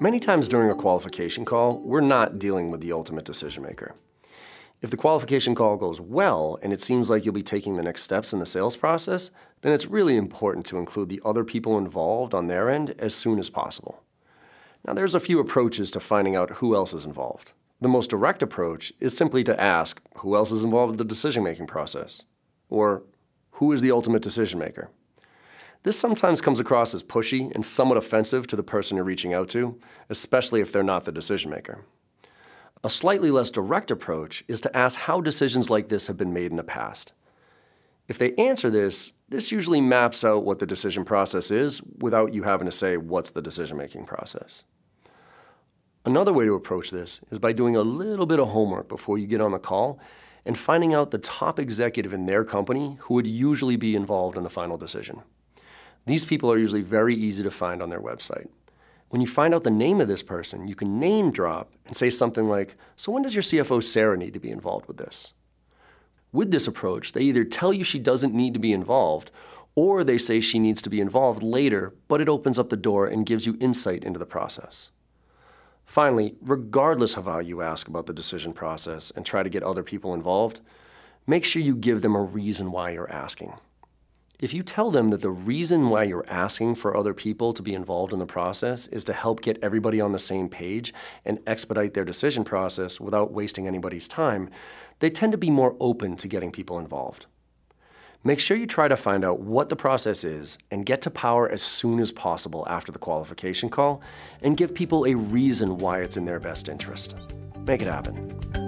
Many times during a qualification call, we're not dealing with the ultimate decision maker. If the qualification call goes well and it seems like you'll be taking the next steps in the sales process, then it's really important to include the other people involved on their end as soon as possible. Now, there's a few approaches to finding out who else is involved. The most direct approach is simply to ask who else is involved in the decision-making process, or who is the ultimate decision maker. This sometimes comes across as pushy and somewhat offensive to the person you're reaching out to, especially if they're not the decision maker. A slightly less direct approach is to ask how decisions like this have been made in the past. If they answer this usually maps out what the decision process is without you having to say what's the decision-making process. Another way to approach this is by doing a little bit of homework before you get on the call and finding out the top executive in their company who would usually be involved in the final decision. These people are usually very easy to find on their website. When you find out the name of this person, you can name drop and say something like, "So when does your CFO Sarah need to be involved with this?" With this approach, they either tell you she doesn't need to be involved, or they say she needs to be involved later, but it opens up the door and gives you insight into the process. Finally, regardless of how you ask about the decision process and try to get other people involved, make sure you give them a reason why you're asking. If you tell them that the reason why you're asking for other people to be involved in the process is to help get everybody on the same page and expedite their decision process without wasting anybody's time, they tend to be more open to getting people involved. Make sure you try to find out what the process is and get to power as soon as possible after the qualification call and give people a reason why it's in their best interest. Make it happen.